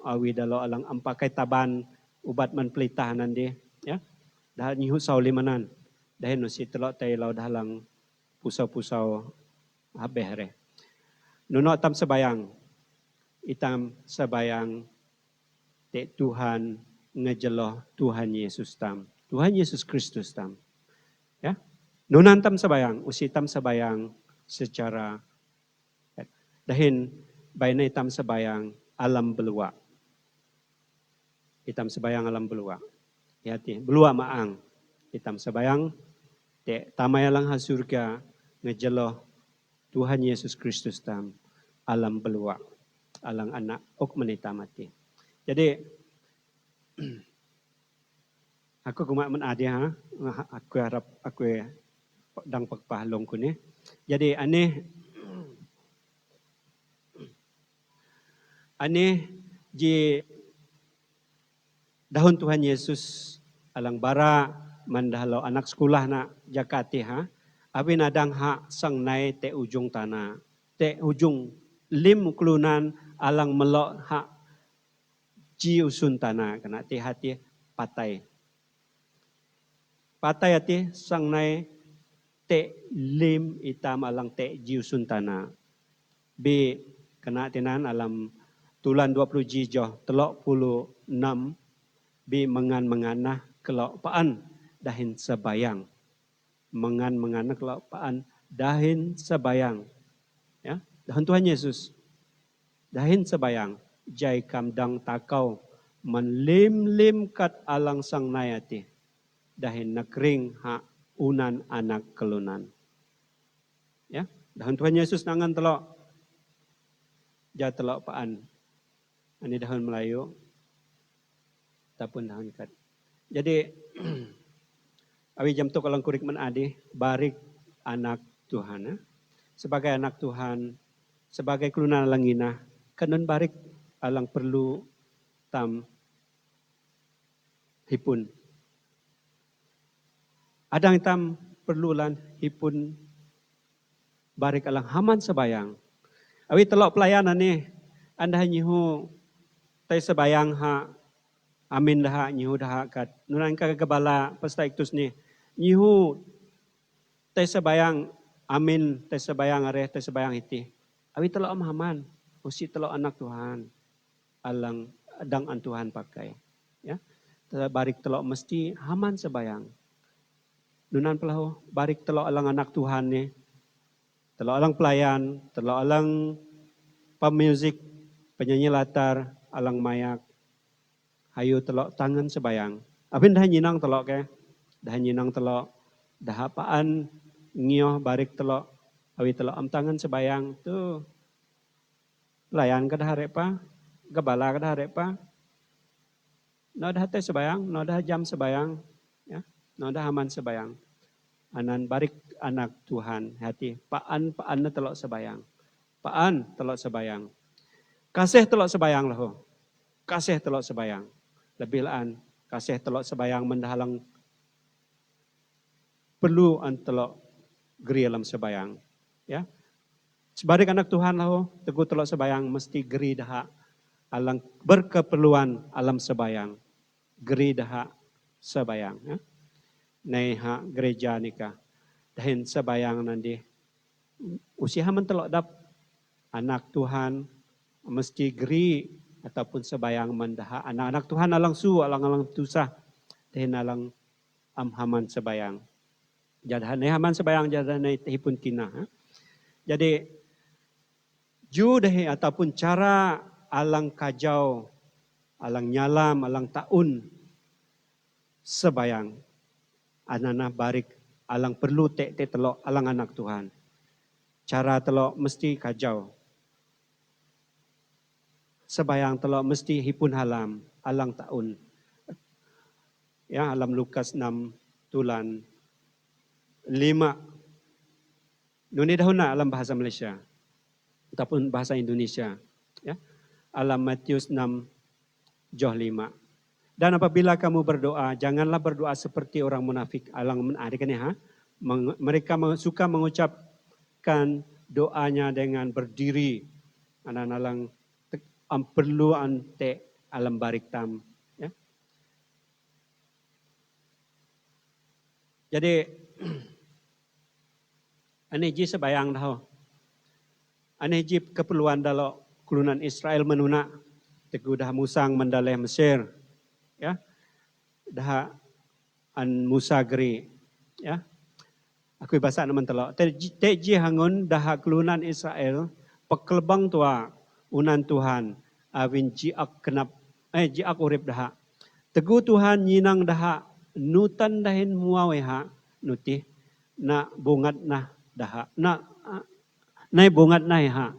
awi dalo alang ampakai taban ubat man pelitah nandi, ya. Dah nyihu saulimanan. Dah usi telok te lau dalang pusau-pusau habeh re. Nuno tam sebayang. Itam sebayang te Tuhan ngejeloh Tuhan Yesus tam. Tuhan Yesus Kristus tam. Ya. Nunan tam sebayang, usi tam sebayang secara dahin baina itam sebayang alam belua. Itam sebayang alam belua. Hati, belua maang. Itam sebayang te tamay alang ha surga ngejeloh Tuhan Yesus Kristus tam alam belua alang anak ok menita mati. Jadi aku kumak menadi ha aku harap aku dang pagpahalong ko ni. Jadi ane ji dahon Tuhan Yesus alang bara mandahalo anak sekolah na Jakati ha. Abi nadang ha sang nai te ujung tanah. Te ujung lim kelunan alang melok ha ji usun tanah. Kena te hati patai. Patai hati sang nai te lim itam alang te ji usun tanah. Bi kena tenan alam tulan 20 jijoh telok puluh 6 bi mengan-menganah kelok paan dahin sebayang. Mengan-menganah kelok paan dahin sebayang. Ya, dahin Tuhan Yesus. Dahin sebayang. Jai kamdang takau menlim-lim kat alang sang nayati. Dahin nakring ha unan anak kelunan. Ya, dahin Tuhan Yesus nangan telok. Ja telok paan. Ini dahin Melayu. Tapun dahin kat. Jadi awi jam tu kalau kurik menadi barik anak Tuhan. Sebagai anak Tuhan sebagai kelunan alang ina, kanun barik alang perlu tam hipun. Adang tam perlulan hipun barik alang haman sebayang. Awi telok pelayanan ni, anda nyihu tay sebayang ha, amin dah nyihu dah kat. Nunan ka kebala pasta iktus ni, nyihu tay sebayang amin, tay sebayang are, tay sebayang iti. Awi telok haman, usi telok anak Tuhan, alang adang an Tuhan pakai. Ya, barik telok mesti haman sebayang. Nunan pelahu barik telok alang anak Tuhan ni, telok alang pelayan, telok alang pemuzik, penyanyi latar, alang mayak, hayu telok tangan sebayang. Apin dah nyinang telok ke? Dah nyinang telok, dah apaan ngioh barik telok, awi telok am tangan sebayang tu. Pelayan ke dah harap pa? Gabala ke dah harap pa? No dah teh sebayang, no dah jam sebayang, ya, no dah aman sebayang. Anan barik anak Tuhan hati, paan na telok sebayang. Paan telok sebayang. Kasih telok sebayang lah. Kasih telok sebayang. Lebih laan kasih telok sebayang mendahalang perlu an telok geri alam sebayang. Ya. Sebarik anak Tuhan lah, teguh telok sebayang mesti geri dah alang berkeperluan alam sebayang. Geri dah sebayang. Ya. Nei ha gereja nikah. Dahin sebayang nanti. Usia mentelok dap anak Tuhan mesti geri ataupun sebayang mendaha. Anak-anak Tuhan alang su, alang-alang tusah. Dahin alang amhaman sebayang. Jadahan nei haman sebayang, jadahan nei tehipun kina. Ha? Jadi, ju dahi ataupun cara alang kajau, alang nyalam, alang taun sebayang. Anana barik alang perlu te telok alang anak Tuhan. Cara telok mesti kajau. Sebayang telok mesti hipun halam alang taun. Ya, alam Lukas 6 tulan 5. Nuni dahuna alam bahasa Malaysia ataupun bahasa Indonesia. Ya. Alam Matius 6 joh 5. Dan apabila kamu berdoa, janganlah berdoa seperti orang munafik. Alang menarik ni ha. Mereka suka mengucapkan doanya dengan berdiri. Anak-anak perlu ante alam barik tam. Ya. Jadi, ane ji sebayang dah. Ane ji keperluan dalam kelunan Israel menuna. Teguh dah musang mendalih Mesir. Ya, dah an Musa geri, ya. Aku bahasa naman telok. Teji hangun dah kelunan Israel pekelbang tua unan Tuhan awin jiak kenap jiak urip dah. Teguh Tuhan nyinang dah nutan dahin muaweha nutih na bungat nah dah na nai bungat nai ha.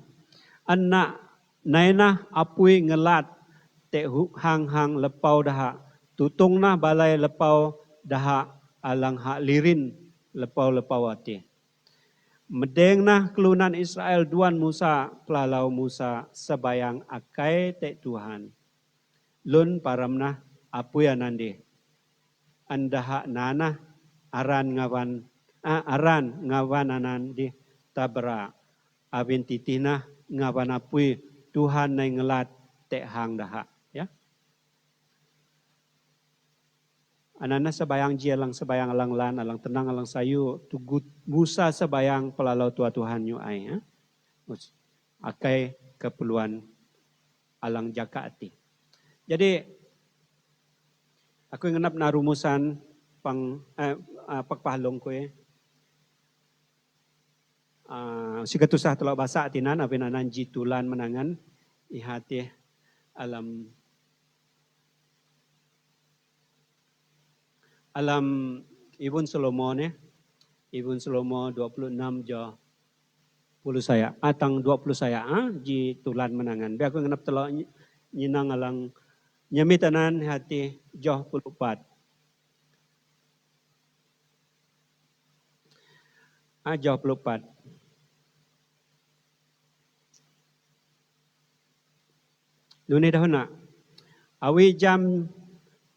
Anna nai nah apui ngelat te hang lepau dah tutung nah balai lepau dah alang hak lirin lepau ati. Medeng nah kelunan Israel duan Musa pelalau Musa sebayang akai te Tuhan. Lun param nah apui anandi. Andah nanah aran ngawan anandi tabra awin titinah ngawan apui Tuhan nai ngelat te hang dah. Ya. Anana sebayang ji alang sebayang alang lan, alang tenang alang sayu, tugut Musa sebayang pelalau tua Tuhan yu ai. Ya. Akai keperluan alang jaka ati. Jadi, aku ngenap na rumusan pagpahalong ko si ketusah telok basa atinan, apin anan jitulan menangan, ihati alam Ibn Solomon Ibn Solomon 26 jo 10 saya, atang 20 saya, ji tulan menangan. Biar aku ngenap telok nyinang alang nyemitanan hati joh 14. Joh 14. Dunia dah nak. Awi jam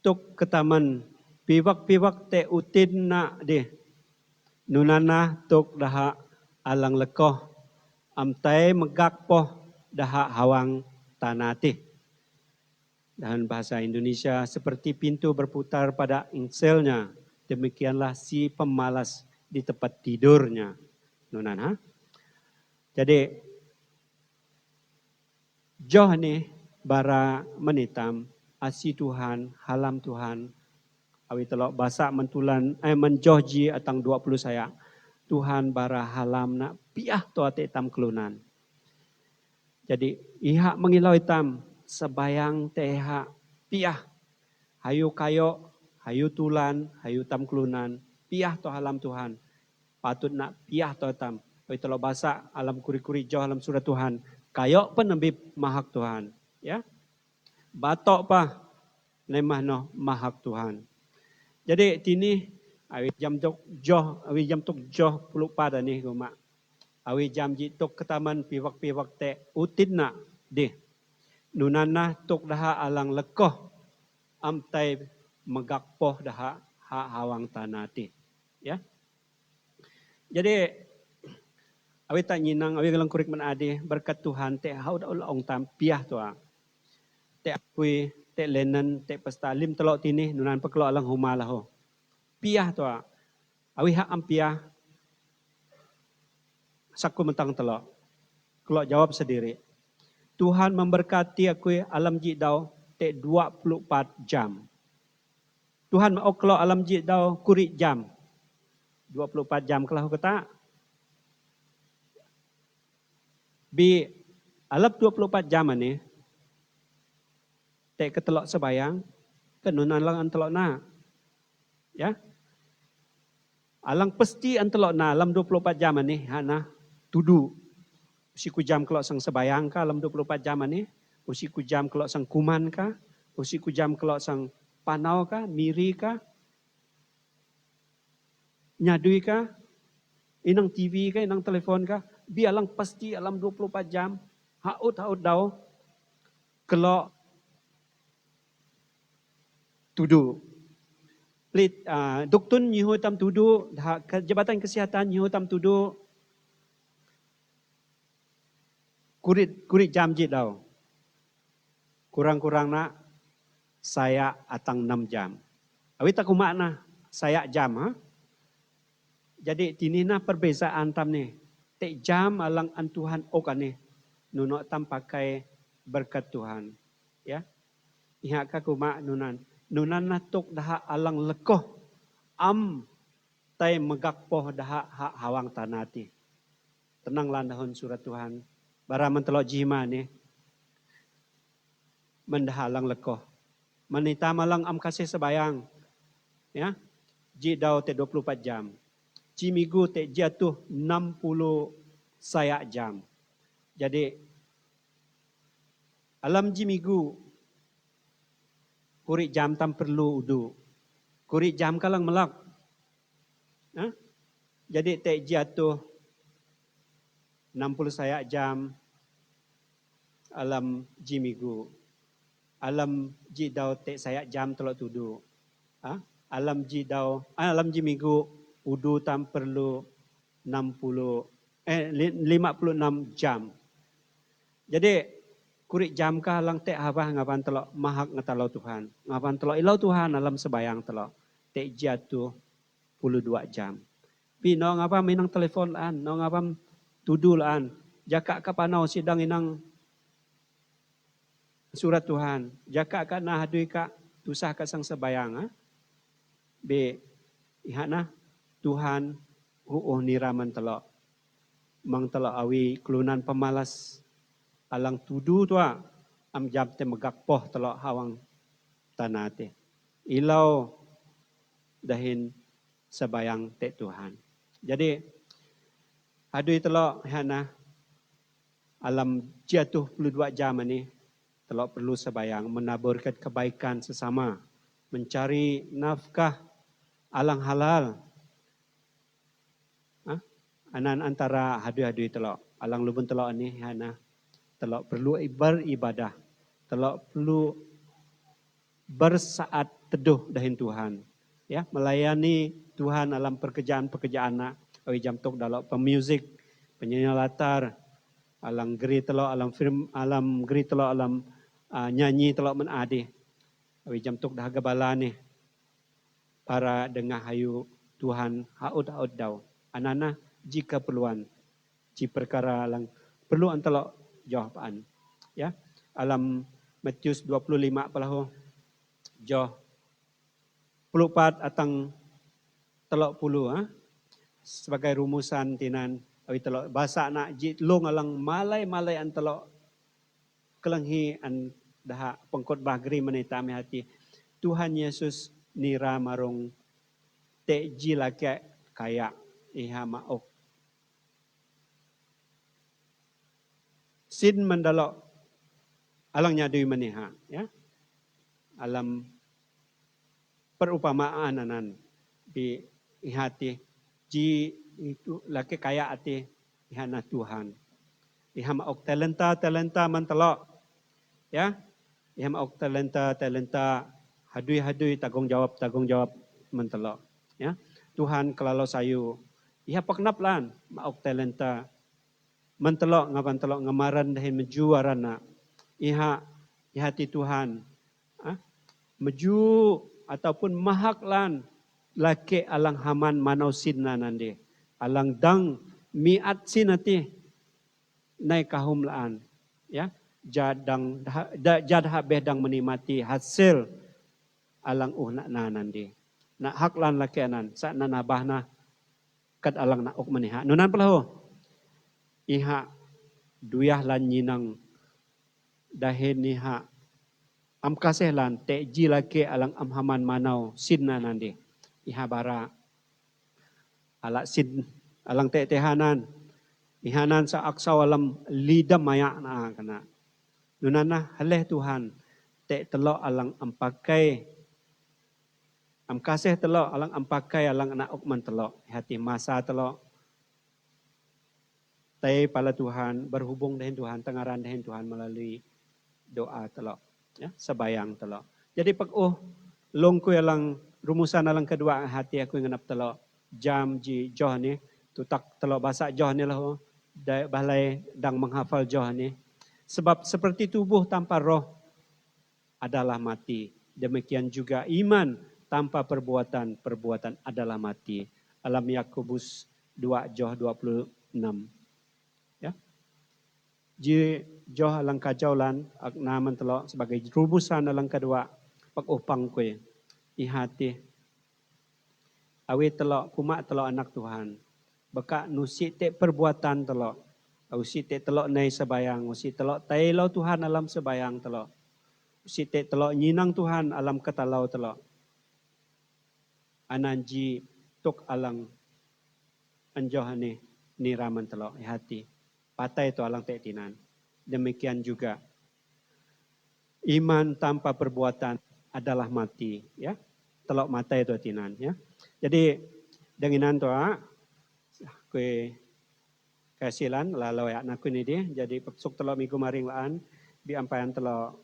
tuk ketaman piwak-piwak te utin nak deh. Nunana tuk daha alang lekoh amtai megak poh daha hawang tanati. Dan bahasa Indonesia seperti pintu berputar pada ingselnya. Demikianlah si pemalas di tempat tidurnya. Nunana. Jadi joh ni bara menitam asi Tuhan, halam Tuhan. Awi telok basa mentulan menjohji atang 20 saya. Tuhan bara halam nak piah to ate tam kelunan. Jadi ihak mengilau hitam sebayang teha piah. Hayu kayo, hayu tulan, hayu tam kelunan. Piah to halam Tuhan. Patut nak piah to tam. Awi telok basa alam kuri-kuri joh alam surat Tuhan. Kayo penembip mahak Tuhan. Ya. Batok pa lemah no mahak Tuhan. Jadi tini awi jam tok joh puluk pada ni guma. Awi jam jitok ketaman piwak-piwak te utin na deh. Nunana tok daha alang lekoh amtai megakpoh daha ha hawang tanati. Ya. Jadi awi tak nyinang awi galang kurik man ade berkat Tuhan te hau da ong tam piah tua. Te akui te lenen te pastalim telok tini nunan pekelo alang humalah ho. Piah tua. Awi hak ampiah saku mentang telok. Kelok jawab sendiri. Tuhan memberkati aku alam jidau te 24 jam. Tuhan mau kelok alam jidau kurik jam. 24 jam kelah kata. Bi alap 24 jam ni te ketelok sebayang kenunan lang antelok na. Ya. Alang pasti antelok na alam 24 jam ni hana tudu. Usiku jam kelok sang sebayang ka alam 24 jam ni. Usiku jam kelok sang kuman ka. Usiku jam kelok sang panau ka, miri ka. Nyadui ka. Inang TV ka, inang telefon ka. Bi alang pasti alam 24 jam. Haut daw. Kelok tudu. Duktun nyihu tam tudu. Jabatan Kesihatan nyihu tam tudu. Kurit jam jit daw. Kurang-kurang nak saya atang 6 jam. Awi tak kumak na saya jam ha. Jadi tinina perbezaan tam ni. Tek jam alang an Tuhan ok ni. Nuno tam pakai berkat Tuhan. Ya. Ihak ka kumak nunan. Nunan natuk daha alang lekoh. Tai megakpoh daha hawang tanati. Tenanglah dahon surat Tuhan. Bara mentelok jima ni. Mendahalang lekoh. Menita malang am kasih sebayang. Ya. Jidau te 24 jam. Cimigu te jatuh 60 saya jam. Jadi alam jimigu kurik jam tam perlu udu. Kurik jam kalang melak. Ha? Jadi te jatuh 60 saya jam alam jimigu. Alam jidau te saya jam telok tudu. Ha? Alam jimigu udu tam perlu 56 jam. Jadi kurik jam ka lang te habah ngapan telok mahak ngatalau Tuhan. Ngapan telok ilau Tuhan alam sebayang telok. Te jatuh 22 jam. Pi no ngapa minang telefon an, no ngapa tudu an. Jaka ka panau sidang inang surat Tuhan. Jaka ka nah hadui ka tusah ka sang sebayang ha. Be ihana Tuhan niraman telok. Mang telok awi kelunan pemalas alang tudu tua am jam te megak poh telok hawang tanate. Ilau dahin sebayang te Tuhan. Jadi hadui telok hana alam jatuh 22 jam ni telok perlu sebayang menaburkan kebaikan sesama, mencari nafkah alang halal. Anan antara hadui-hadui telok. Alang lubun telok ni hana telok perlu beribadah. telok perlu bersaat teduh dahin Tuhan. Ya, melayani Tuhan dalam pekerjaan-pekerjaan nak. Awi jam tok dalam pemuzik, penyanyi latar, alang geri telok alam film alam geri telok alam nyanyi telok menadi. Awi jam tok dah gabala ni para dengar hayu Tuhan haud dau. Anana jika perluan, ji perkara alang perlu antelok jawapan. Ya, alam Matius 25 pelahu jauh pelupat atang telok puluh sebagai rumusan tinan awi telok bahasa nak jit long alang malai an telok kelenghi an dah pengkot bahgri menita mi hati Tuhan Yesus nira marung te ji laki kaya iha maok sin mendalok alang nyadui meniha ya alam perumpamaan anan di hati ji itu laki kaya ati ihana Tuhan. Iha maok talenta mentelok. Ya. Iha maok talenta hadui tanggung jawab mentelok. Ya. Tuhan kalau sayu iha paknap lan maok talenta mentelok ngapan telok ngamaran dahin menjuarana. Iha hati Tuhan. Meju ataupun mahaklan laki alang haman manau sinna nande. Alang dang miat sinati naik kahum laan. Ya, jadang jadha bedang menikmati hasil alang nak nande. Nak haklan laki anan sa nanabahna kat alang nak ok maniha. Nunan pelahu. Iha duyah lan nyinang dahin iha am kasih lan te ji laki alang am haman manau sinna nande. Iha bara alak sin alang te tehanan ihanan sa aksaw alam lidam mayak na kana nunana haleh Tuhan te telok alang ampakai am kasih telok alang ampakai alang anak ukman telok hati masa telok te pala Tuhan berhubung dengan Tuhan tengaran dengan Tuhan melalui doa telok ya sebayang telok jadi pag longku alang rumusan alang kedua hati aku ngenap telok jam ji joh ni tutak telok bahasa joh ni lah balai dang menghafal joh ni sebab seperti tubuh tanpa roh adalah mati demikian juga iman tanpa perbuatan adalah mati alam Yakobus 2 joh 26 ya ji joh alang kajaulan akna mentelok sebagai rumusan alang kedua pag-upang kue ihati awi telok kumak telok anak Tuhan beka nusi te perbuatan telok usi te telok nai sebayang usi telok tailau Tuhan alam sebayang telok usi te telok nyinang Tuhan alam ketalau telok ananji tuk alang anjoh ni raman telok ihati patai tu alang te tinan demikian juga iman tanpa perbuatan adalah mati ya telok mata itu tinan ya. Jadi dengan tu kue kasilan lalu ya nak ni dia jadi peksuk telok minggu maring laan di ampayan telok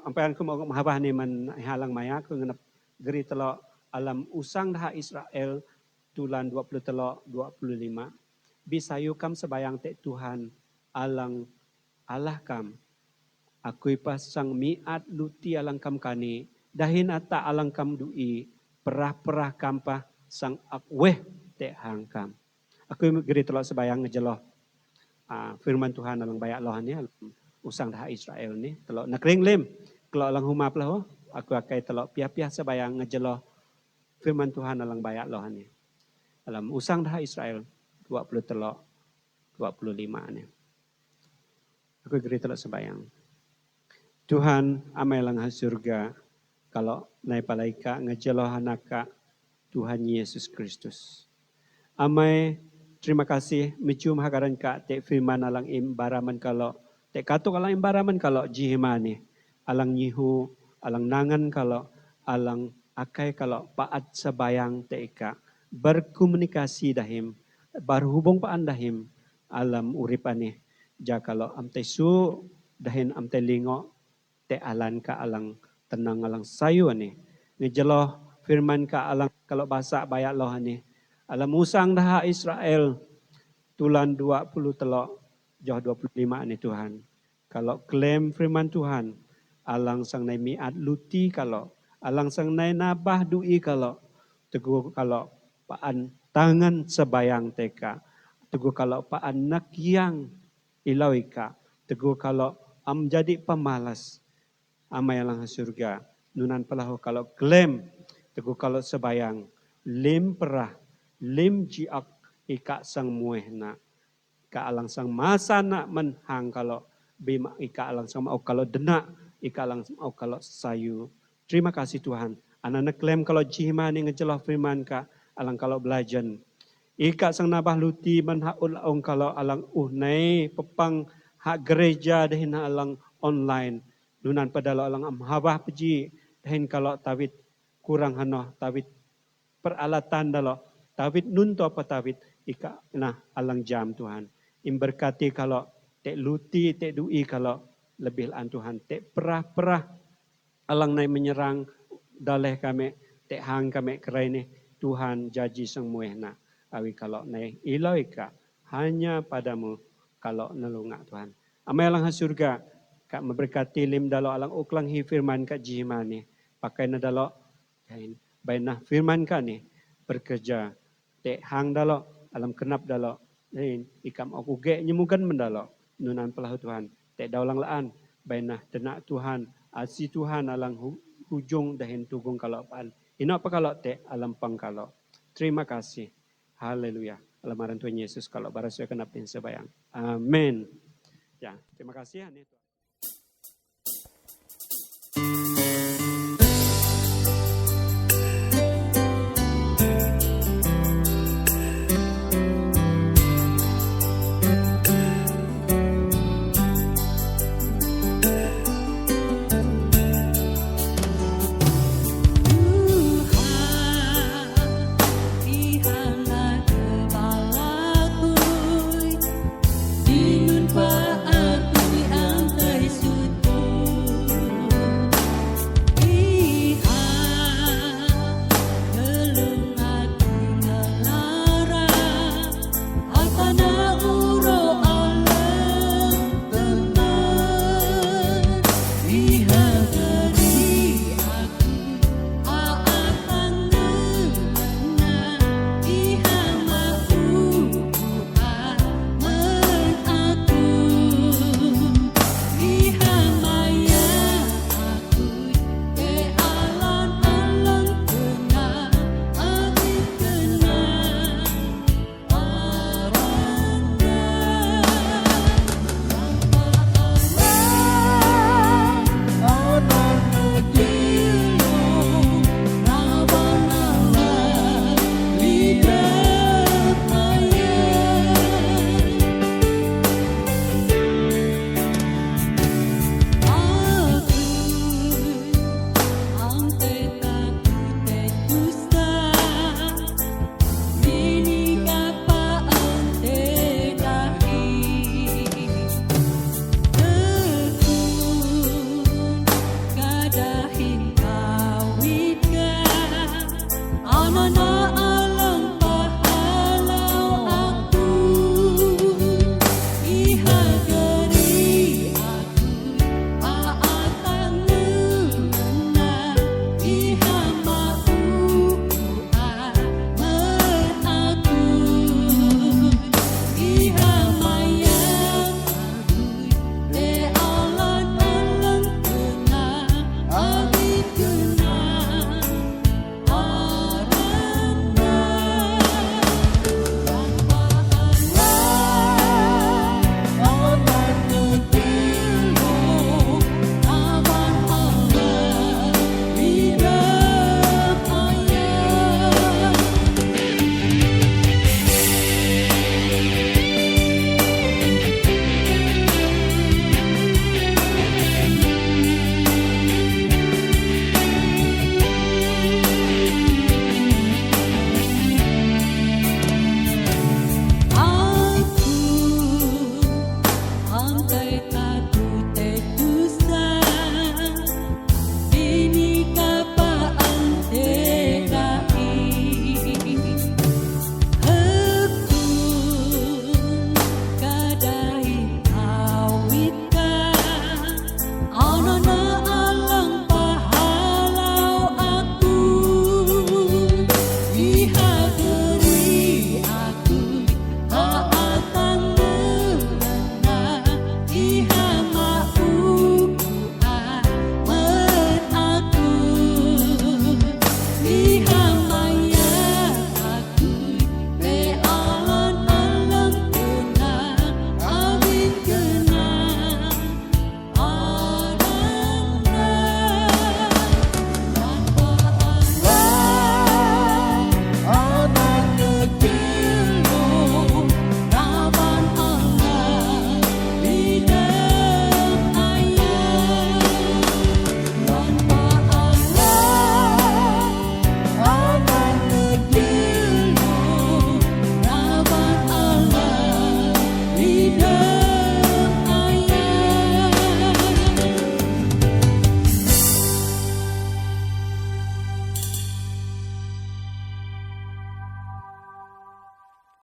ampayan ku mau mahabah ni man halang maya ku ngenep geri telok alam usang dah Israel tulan 20 telok 25 bisayu kam sebayang te Tuhan alang Allah kam akui pasang miat luti alang kam kani dahin ata alang kam dui perah kampah sang akweh te hangkam. Aku geri telok sebayang ngejeloh firman Tuhan alang bayak loh ni usang dah Israel ni telok nakring lim kalau alang humap lah aku akai telok piah-piah sebayang ngejeloh firman Tuhan alang bayak loh ni. Alam usang dah Israel 20 telok 25 ni. Aku geri telok sebayang. Tuhan amai lang surga kalau naik palaika ngejeloh anaka Tuhan Yesus Kristus. Amai terima kasih mencium hagaran ka te firman alang imbaraman kalau te katuk alang imbaraman kalau jihimani alang nyihu alang nangan kalau alang akai kalau paat sebayang te ika berkomunikasi dahim berhubung paan dahim alam uripani ja kalau am tesu dahin am te lingo te alan ka alang tenang alang sayu ni. Ngejeloh firman ka alang kalau bahasa bayak loh ni. Alam musang dah Israel tulan 20 telok jauh 25 ni Tuhan. Kalau klaim firman Tuhan alang sang nai miat luti kalau alang sang nai nabah dui kalau teguh kalau paan tangan sebayang teka teguh kalau paan nak yang ilau ika teguh kalau am jadi pemalas amai alang surga nunan pelahu kalau klaim teguh kalau sebayang lim perah lim jiak ika sang muehna ka alang sang masa nak menhang kalau bima ika alang sang mau kalau denak ika alang mau kalau sayu. Terima kasih Tuhan. Anak klaim kalau jihma ni ngejelah firman ka alang kalau belajar. Ika sang nabah luti man hak ulaung kalau alang nai pepang hak gereja dahin alang online. Nunan padalo alang habah peji dahin kalau tawit kurang hanoh tawit peralatan dalo tawit nunto apa tawit ika nah alang jam Tuhan. Imberkati kalau tek luti tek dui kalau lebih an Tuhan tek perah-perah alang nai menyerang daleh kami tek hang kami kerai ni Tuhan jaji sang muehna awi kalau nai ilau ika hanya padamu kalau nelunga Tuhan. Amai alang surga kak memberkati lim dalo alang uklang hi firman kak jihma ni pakai na dalo kain bainah firman kak ni bekerja tek hang dalo alam kenap dalo ikam aku ge nyemugan mendalo nunan pelahu Tuhan tek daulang laan bainah tenak Tuhan asi Tuhan alang hujung dahin tugung kalau paan ina apa kalau tek alam pang kalau terima kasih haleluya alamaran Tuhan Yesus kalau barasya kenap sebayang amin ya terima kasih.